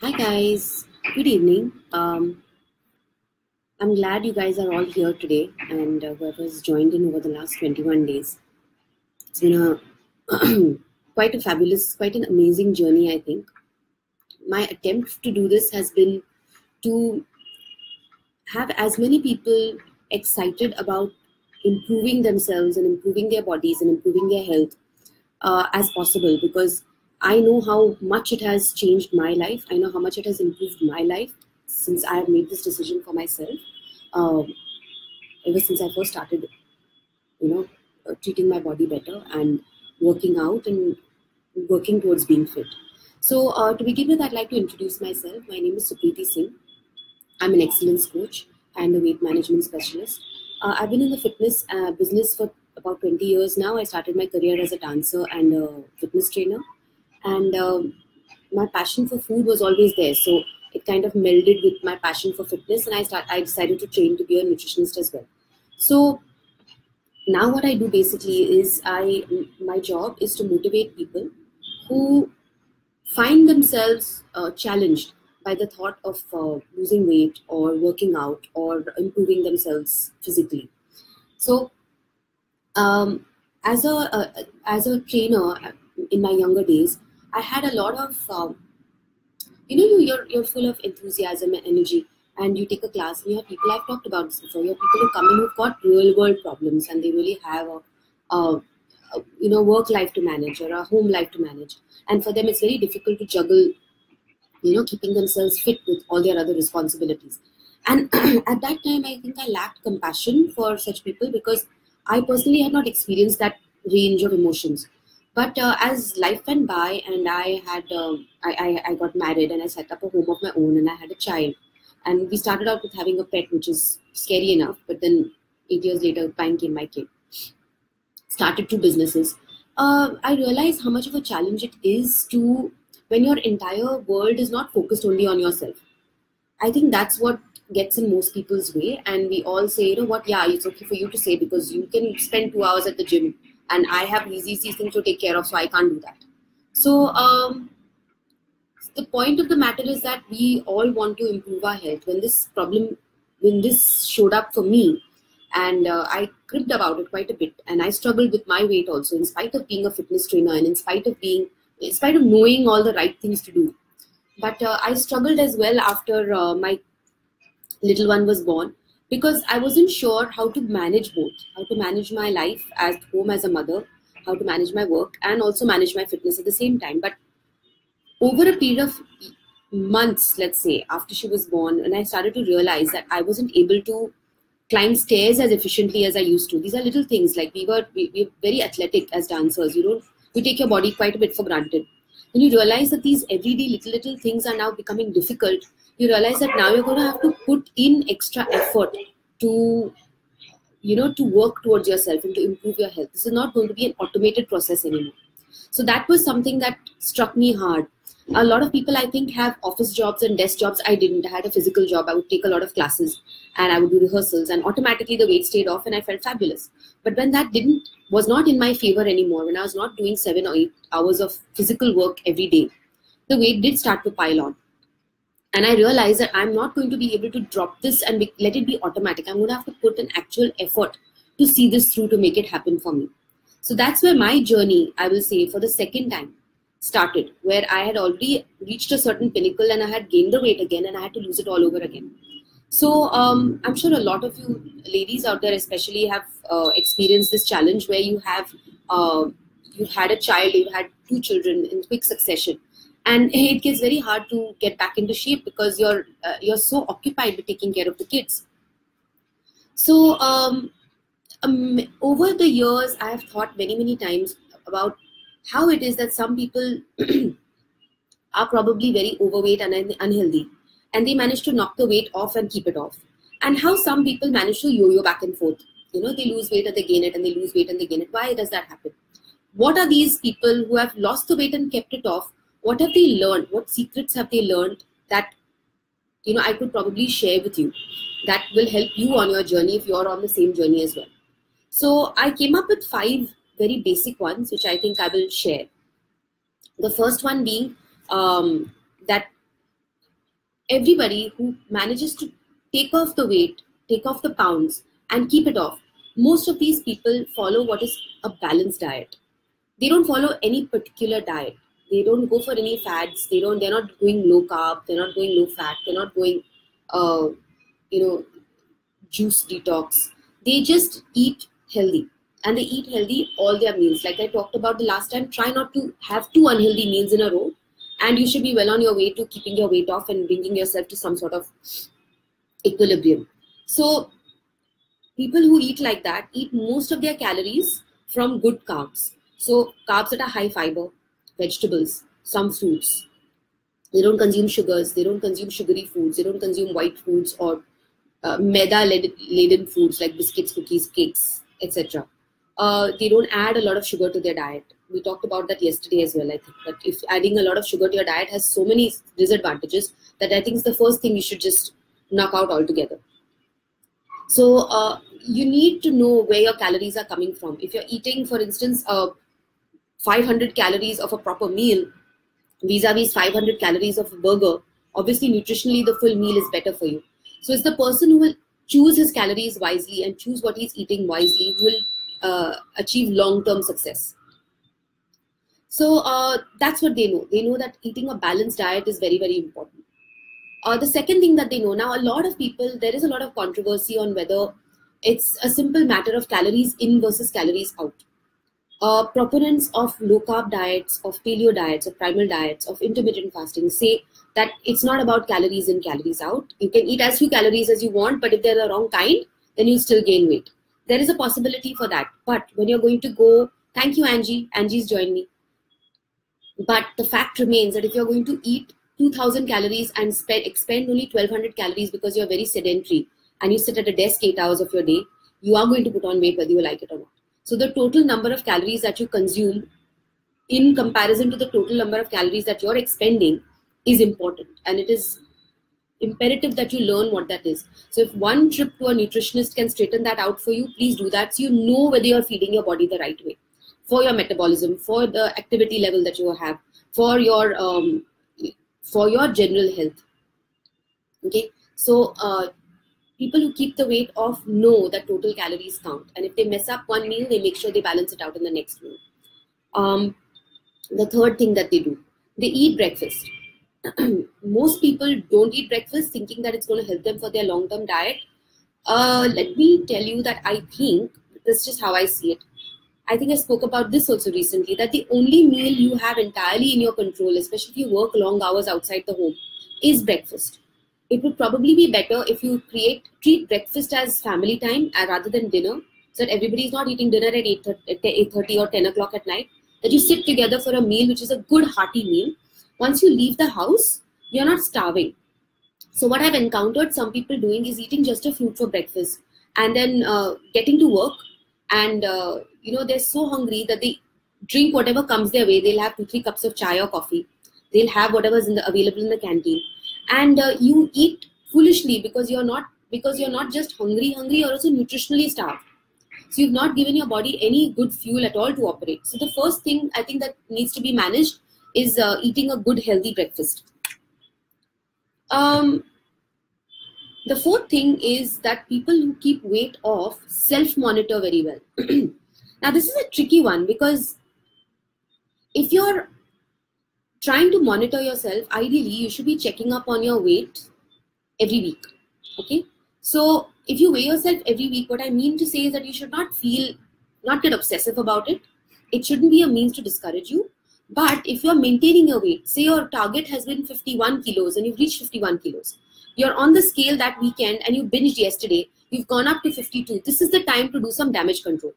Hi guys, good evening. I'm glad you guys are all here today and whoever's joined in over the last 21 days. It's been a quite a fabulous, quite an amazing journey, I think. My attempt to do this has been to have as many people excited about improving themselves and improving their bodies and improving their health as possible because I know how much it has changed my life. I know how much it has improved my life since I have made this decision for myself. Um, Ever since I first started, treating my body better and working out and working towards being fit. So, to begin with, I'd like to introduce myself. My name is Sukriti Singh. I'm an excellence coach and a weight management specialist. I've been in the fitness business for about 20 years now. I started my career as a dancer and a fitness trainer, and my passion for food was always there. So it kind of melded with my passion for fitness, and I decided to train to be a nutritionist as well. So now what I do basically is my job is to motivate people who find themselves challenged by the thought of losing weight or working out or improving themselves physically. So, as a trainer in my younger days, I had a lot of you're full of enthusiasm and energy, and you take a class and you have people. I've talked about this before. You have people who come in who've got real world problems and they really have a work life to manage or a home life to manage, and for them it's very difficult to juggle keeping themselves fit with all their other responsibilities. And at that time, I think I lacked compassion for such people because I personally had not experienced that range of emotions. But as life went by, and I got married and I set up a home of my own, and I had a child, and we started out with having a pet, which is scary enough. But then 8 years later, bang came my kid. Started two businesses. I realized how much of a challenge it is to when your entire world is not focused only on yourself. I think that's what gets in most people's way. And we all say, you know what, yeah, it's okay for you to say because you can spend 2 hours at the gym and I have these easy things to take care of, so I can't do that. So, the point of the matter is that we all want to improve our health. When this showed up for me, and I cribbed about it quite a bit, and I struggled with my weight also, in spite of being a fitness trainer and in spite of knowing all the right things to do. But I struggled as well after my little one was born because I wasn't sure how to manage both, how to manage my life at home as a mother, how to manage my work, and also manage my fitness at the same time. But over a period of months, let's say, after she was born, and I started to realize that I wasn't able to climb stairs as efficiently as I used to. These are little things like we were very athletic as dancers. You take your body quite a bit for granted. When you realize that these everyday little things are now becoming difficult, you realize that now you're going to have to put in extra effort to to work towards yourself and to improve your health. This is not going to be an automated process anymore. So that was something that struck me hard. A lot of people, I think, have office jobs and desk jobs. I didn't. I had a physical job. I would take a lot of classes and I would do rehearsals, and automatically the weight stayed off and I felt fabulous. But when that didn't was not in my favor anymore, when I was not doing 7 or 8 hours of physical work every day, the weight did start to pile on. And I realized that I'm not going to be able to drop this and let it be automatic. I'm going to have to put an actual effort to see this through to make it happen for me. So that's where my journey, I will say, for the second time started, where I had already reached a certain pinnacle and I had gained the weight again and I had to lose it all over again. So I'm sure a lot of you ladies out there especially have experienced this challenge where you had a child, you had two children in quick succession, and it gets very hard to get back into shape because you're so occupied with taking care of the kids. So over the years, I have thought many times about how it is that some people are probably very overweight and unhealthy, and they manage to knock the weight off and keep it off. And how some people manage to yo-yo back and forth. They lose weight and they gain it, and they lose weight and they gain it. Why does that happen? What are these people who have lost the weight and kept it off? What have they learned? What secrets have they learned that I could probably share with you that will help you on your journey if you're on the same journey as well. So I came up with 5 very basic ones, which I think I will share. The first one being that everybody who manages to take off the weight, take off the pounds, and keep it off, most of these people follow what is a balanced diet. They don't follow any particular diet. They don't go for any fads. They're not going low carb. They're not going low fat. They're not going, uh, you know, juice detox. They just eat healthy. And they eat healthy all their meals. Like I talked about the last time, try not to have two unhealthy meals in a row. And you should be well on your way to keeping your weight off and bringing yourself to some sort of equilibrium. So people who eat like that eat most of their calories from good carbs. So carbs that are high fiber, vegetables, some fruits. They don't consume sugars. They don't consume sugary foods. They don't consume white foods or maida-laden foods like biscuits, cookies, cakes, etc. They don't add a lot of sugar to their diet. We talked about that yesterday as well. I think that if adding a lot of sugar to your diet has so many disadvantages that I think it's the first thing you should just knock out altogether. So you need to know where your calories are coming from. If you're eating, for instance, 500 calories of a proper meal vis-a-vis 500 calories of a burger, obviously nutritionally the full meal is better for you. So it's the person who will choose his calories wisely and choose what he's eating wisely who will achieve long-term success. So that's what they know. They know that eating a balanced diet is very, very important. The second thing that they know now, a lot of people, there is a lot of controversy on whether it's a simple matter of calories in versus calories out. Proponents of low carb diets, of paleo diets, of primal diets, of intermittent fasting say that it's not about calories in, calories out. You can eat as few calories as you want, but if they're the wrong kind, then you still gain weight. There is a possibility for that. But when you're going to go, thank you, Angie. Angie's joined me. But the fact remains that if you're going to eat 2000 calories and expend only 1200 calories because you're very sedentary and you sit at a desk 8 hours of your day, you are going to put on weight whether you like it or not. So the total number of calories that you consume in comparison to the total number of calories that you're expending is important. And it is imperative that you learn what that is. So if one trip to a nutritionist can straighten that out for you, please do that so you know whether you're feeding your body the right way for your metabolism, for the activity level that you have, for your general health. Okay, so people who keep the weight off know that total calories count, and if they mess up one meal, they make sure they balance it out in the next meal. The third thing that they do, they eat breakfast. Most people don't eat breakfast thinking that it's going to help them for their long-term diet. Let me tell you that I think, this is just how I see it. I think I spoke about this also recently, that the only meal you have entirely in your control, especially if you work long hours outside the home, is breakfast. It would probably be better if you treat breakfast as family time rather than dinner, so that everybody is not eating dinner at 8:30 or 10 o'clock at night, that you sit together for a meal which is a good hearty meal. Once you leave the house, you're not starving. So what I've encountered some people doing is eating just a fruit for breakfast and then getting to work and they're so hungry that they drink whatever comes their way. They'll have 2-3 cups of chai or coffee. They'll have whatever's available in the canteen. And you eat foolishly because you're not just hungry, you're also nutritionally starved. So you've not given your body any good fuel at all to operate. So the first thing I think that needs to be managed is eating a good healthy breakfast. The fourth thing is that people who keep weight off self-monitor very well. Now this is a tricky one because if you're trying to monitor yourself, ideally you should be checking up on your weight every week. Okay, so if you weigh yourself every week, what I mean to say is that you should not get obsessive about it. It shouldn't be a means to discourage you. But if you're maintaining your weight, say your target has been 51 kilos and you've reached 51 kilos, you're on the scale that weekend and you binged yesterday, you've gone up to 52. This is the time to do some damage control.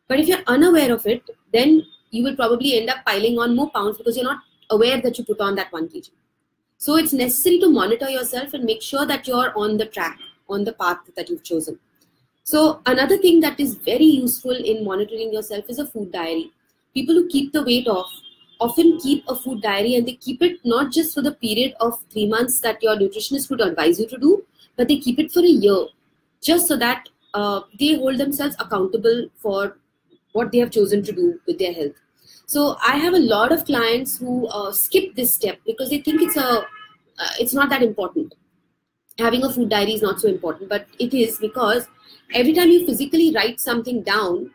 But if you're unaware of it, then you will probably end up piling on more pounds because you're not aware that you put on that 1 kg. So it's necessary to monitor yourself and make sure that you're on the track, on the path that you've chosen. So another thing that is very useful in monitoring yourself is a food diary. People who keep the weight off often keep a food diary, and they keep it not just for the period of 3 months that your nutritionist would advise you to do, but they keep it for a year, just so that they hold themselves accountable for what they have chosen to do with their health. So I have a lot of clients who skip this step because they think it's it's not that important. Having a food diary is not so important, but it is because every time you physically write something down,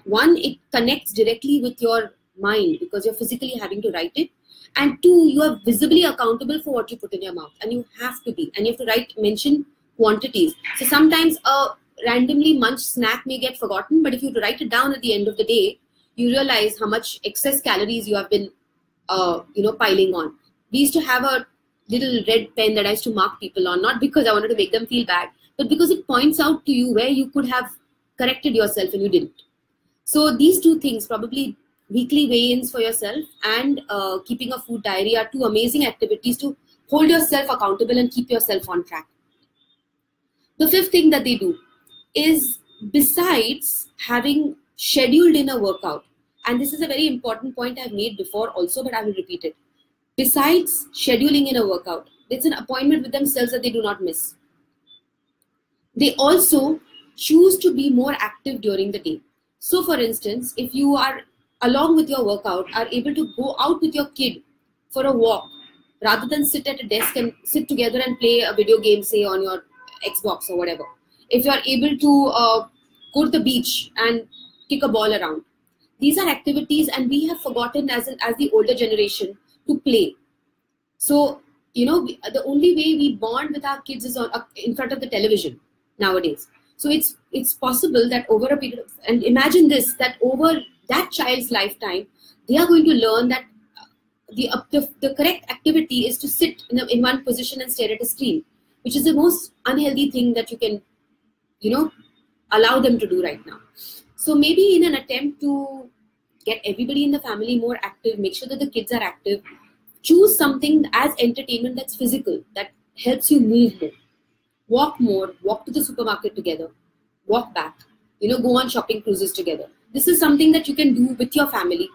one, it connects directly with your mind because you're physically having to write it, and two, you are visibly accountable for what you put in your mouth, and you have to be, and you have to mention quantities. So sometimes a randomly munched snack may get forgotten, but if you write it down at the end of the day, you realize how much excess calories you have been piling on. We used to have a little red pen that I used to mark people on, not because I wanted to make them feel bad, but because it points out to you where you could have corrected yourself and you didn't. So these two things, probably weekly weigh-ins for yourself and keeping a food diary, are two amazing activities to hold yourself accountable and keep yourself on track. The fifth thing that they do is, besides having scheduled in a workout, and this is a very important point I've made before also, but I will repeat it. Besides scheduling in a workout, it's an appointment with themselves that they do not miss. They also choose to be more active during the day. So for instance, if you are, along with your workout, are able to go out with your kid for a walk, rather than sit at a desk and sit together and play a video game, say on your Xbox or whatever. If you are able to go to the beach and kick a ball around. These are activities, and we have forgotten as the older generation to play. So, the only way we bond with our kids is in front of the television nowadays. So it's possible that over a period of, and imagine this, that over that child's lifetime, they are going to learn that the correct activity is to sit in one position and stare at a screen, which is the most unhealthy thing that you can, allow them to do right now. So maybe in an attempt to get everybody in the family more active, make sure that the kids are active, choose something as entertainment that's physical, that helps you move more, walk to the supermarket together, walk back, go on shopping cruises together. This is something that you can do with your family,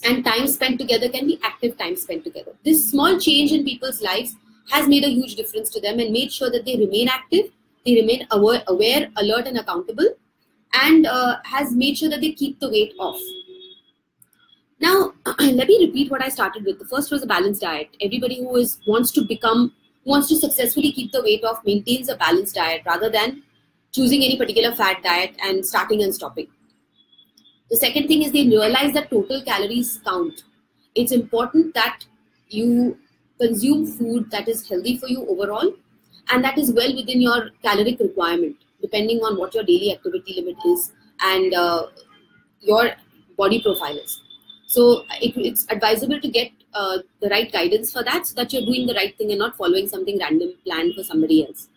and time spent together can be active time spent together. This small change in people's lives has made a huge difference to them and made sure that they remain active, they remain aware, alert and accountable, and has made sure that they keep the weight off. Now, let me repeat what I started with. The first was a balanced diet. Everybody who wants to successfully keep the weight off maintains a balanced diet rather than choosing any particular fat diet and starting and stopping. The second thing is they realize that total calories count. It's important that you consume food that is healthy for you overall and that is well within your caloric requirement, depending on what your daily activity limit is and your body profile is. So it's advisable to get the right guidance for that, so that you're doing the right thing and not following something random planned for somebody else.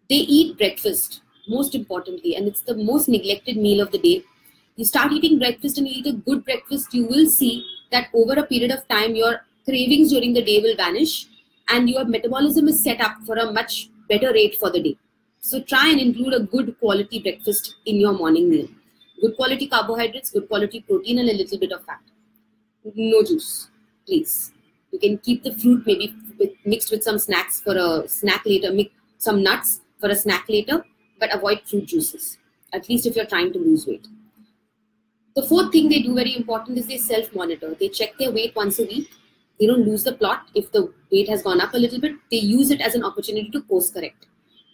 They eat breakfast, most importantly, and it's the most neglected meal of the day. You start eating breakfast and you eat a good breakfast, you will see that over a period of time, your cravings during the day will vanish and your metabolism is set up for a much better rate for the day. So try and include a good quality breakfast in your morning meal. Good quality carbohydrates, good quality protein, and a little bit of fat. No juice, please. You can keep the fruit maybe mixed with some snacks for a snack later, mix some nuts for a snack later, but avoid fruit juices, at least if you're trying to lose weight. The fourth thing they do, very important, is they self-monitor. They check their weight once a week. They don't lose the plot. If the weight has gone up a little bit, they use it as an opportunity to course correct.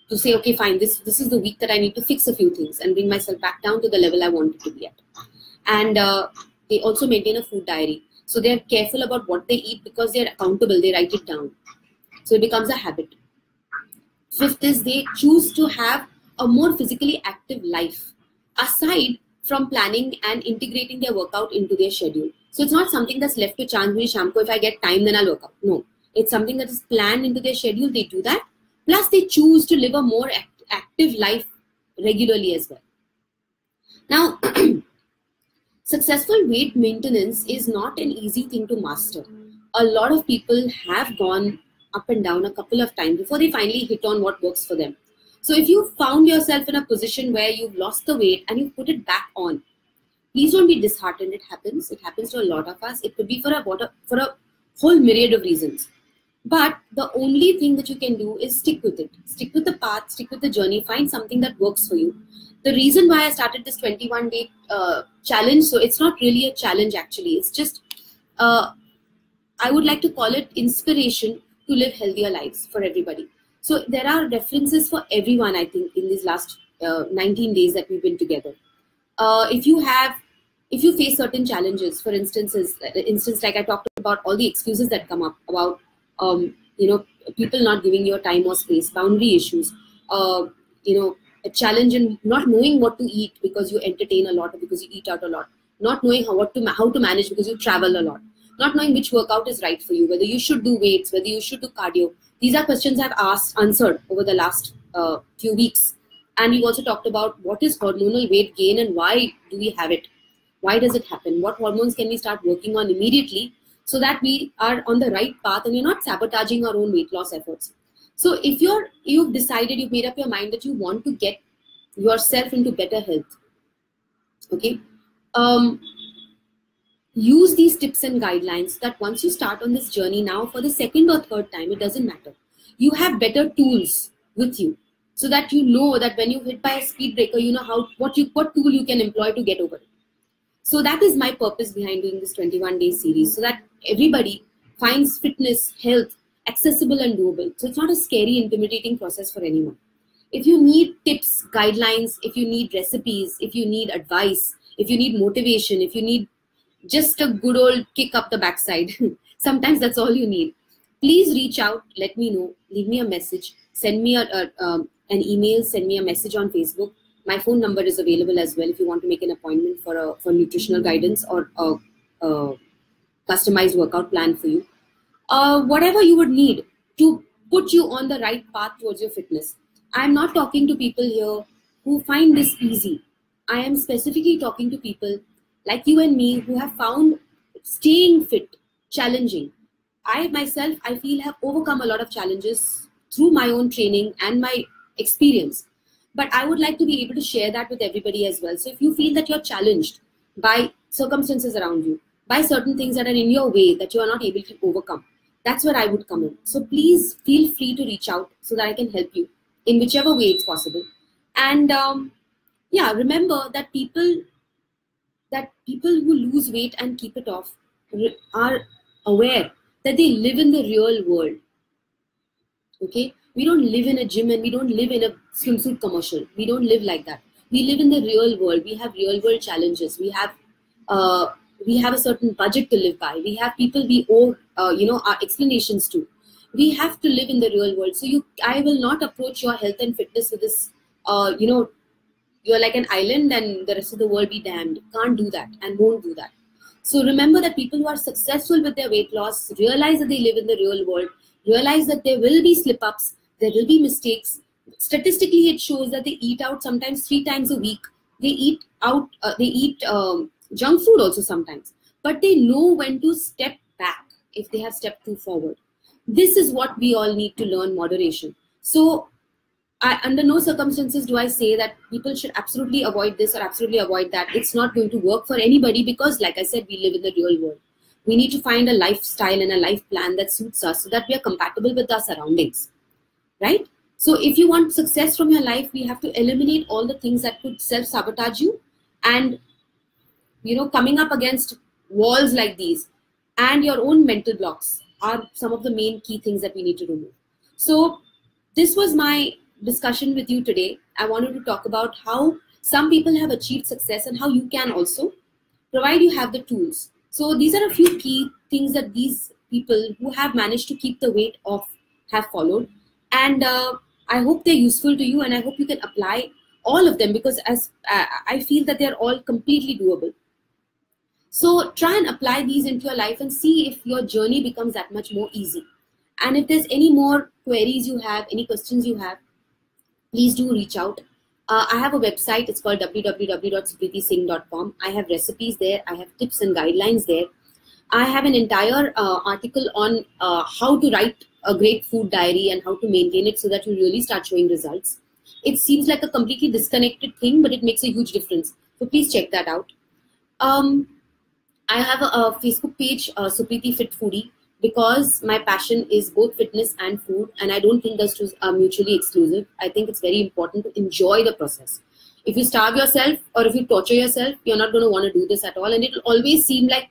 To say, okay, fine, this is the week that I need to fix a few things and bring myself back down to the level I want it to be at. And they also maintain a food diary. So they're careful about what they eat because they're accountable. They write it down. So it becomes a habit. Fifth is they choose to have a more physically active life aside from planning and integrating their workout into their schedule. So it's not something that's left to chance. If I get time, then I'll work out. No, it's something that is planned into their schedule. They do that. Plus, they choose to live a more active life regularly as well. Now, successful weight maintenance is not an easy thing to master. A lot of people have gone up and down a couple of times before they finally hit on what works for them. So if you found yourself in a position where you've lost the weight and you put it back on, please don't be disheartened. It happens. It happens to a lot of us. It could be for a whole myriad of reasons. But the only thing that you can do is stick with it. Stick with the path, stick with the journey, find something that works for you. The reason why I started this 21-day challenge, so it's not really a challenge actually. It's just, I would like to call it inspiration to live healthier lives for everybody. So there are references for everyone, I think, in these last 19 days that we've been together. If you face certain challenges, for instance, like I talked about all the excuses that come up about, people not giving you time or space, boundary issues, a challenge in not knowing what to eat because you entertain a lot or because you eat out a lot, not knowing how to manage because you travel a lot, not knowing which workout is right for you, whether you should do weights, whether you should do cardio. These are questions I've answered over the last few weeks. And we've also talked about what is hormonal weight gain and why do we have it? Why does it happen? What hormones can we start working on immediately so that we are on the right path and we're not sabotaging our own weight loss efforts? So if you've decided, you've made up your mind that you want to get yourself into better health, okay, use these tips and guidelines that once you start on this journey now for the second or third time, it doesn't matter. You have better tools with you so that you know that when you hit by a speed breaker, you know what tool you can employ to get over it. So that is my purpose behind doing this 21-day series, so that everybody finds fitness, health accessible and doable. So it's not a scary, intimidating process for anyone. If you need tips, guidelines, if you need recipes, if you need advice, if you need motivation, if you need just a good old kick up the backside, sometimes that's all you need. Please reach out, let me know, leave me a message, send me an email, send me a message on Facebook. My phone number is available as well if you want to make an appointment for nutritional guidance or a customized workout plan for you. Whatever you would need to put you on the right path towards your fitness. I'm not talking to people here who find this easy. I am specifically talking to people like you and me who have found staying fit challenging. I myself, I feel, have overcome a lot of challenges through my own training and my experience. But I would like to be able to share that with everybody as well. So if you feel that you're challenged by circumstances around you, by certain things that are in your way that you are not able to overcome, that's where I would come in. So please feel free to reach out so that I can help you in whichever way it's possible. And remember that people who lose weight and keep it off are aware that they live in the real world. Okay? We don't live in a gym and we don't live in a swimsuit commercial. We don't live like that. We live in the real world. We have real world challenges. We have a certain budget to live by. We have people we owe, our explanations to. We have to live in the real world. So I will not approach your health and fitness with this, you're like an island and the rest of the world be damned. Can't do that and won't do that. So remember that people who are successful with their weight loss realize that they live in the real world, realize that there will be slip-ups, there will be mistakes. Statistically, it shows that they eat out sometimes 3 times a week. They eat junk food also sometimes. But they know when to step back if they have stepped too forward. This is what we all need to learn, moderation. So under no circumstances do I say that people should absolutely avoid this or absolutely avoid that. It's not going to work for anybody because, like I said, we live in the real world. We need to find a lifestyle and a life plan that suits us so that we are compatible with our surroundings, right? So if you want success from your life, we have to eliminate all the things that could self-sabotage you. And, coming up against walls like these and your own mental blocks are some of the main key things that we need to remove. So this was my discussion with you today. I wanted to talk about how some people have achieved success and how you can also, provided you have the tools. So these are a few key things that these people who have managed to keep the weight off have followed. And I hope they're useful to you and I hope you can apply all of them because I feel that they're all completely doable. So try and apply these into your life and see if your journey becomes that much more easy. And if there's any more queries you have, any questions you have, please do reach out. I have a website. It's called www.supritisingh.com. I have recipes there. I have tips and guidelines there. I have an entire article on how to write a great food diary and how to maintain it so that you really start showing results. It seems like a completely disconnected thing, but it makes a huge difference. So please check that out. I have a Facebook page, Supriti Fit Foodie, because my passion is both fitness and food, and I don't think those two are mutually exclusive. I think it's very important to enjoy the process. If you starve yourself or if you torture yourself, you're not going to want to do this at all, and it'll always seem like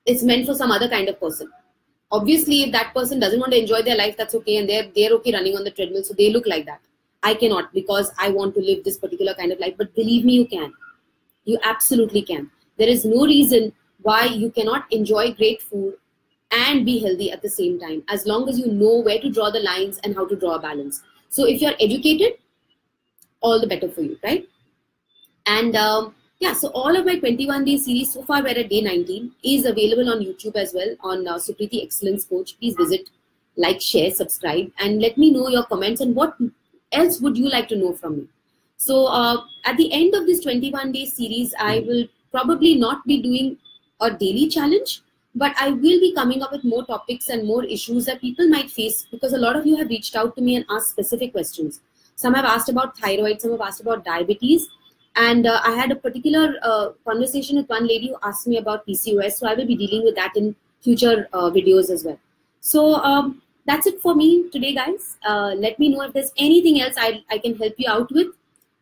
it's meant for some other kind of person. Obviously, if that person doesn't want to enjoy their life, that's okay, and they're okay running on the treadmill, so they look like that. I cannot, because I want to live this particular kind of life. But believe me, you can. You absolutely can. There is no reason why you cannot enjoy great food and be healthy at the same time, as long as you know where to draw the lines and how to draw a balance. So if you're educated, all the better for you, right? And yeah, so all of my 21-day series so far, we're at day 19, is available on YouTube as well, on Sukriti Excellence Coach. Please visit, like, share, subscribe, and let me know your comments and what else would you like to know from me. So at the end of this 21-day series, I will probably not be doing a daily challenge, but I will be coming up with more topics and more issues that people might face, because a lot of you have reached out to me and asked specific questions. Some have asked about thyroid, some have asked about diabetes. And I had a particular conversation with one lady who asked me about PCOS. So I will be dealing with that in future videos as well. So that's it for me today, guys. Let me know if there's anything else I can help you out with.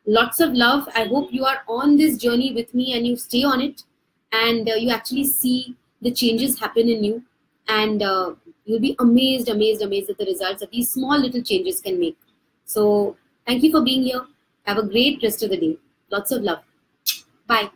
Lots of love. I hope you are on this journey with me and you stay on it, and you actually see the changes happen in you. And you'll be amazed at the results that these small little changes can make. So thank you for being here. Have a great rest of the day. Lots of love. Bye.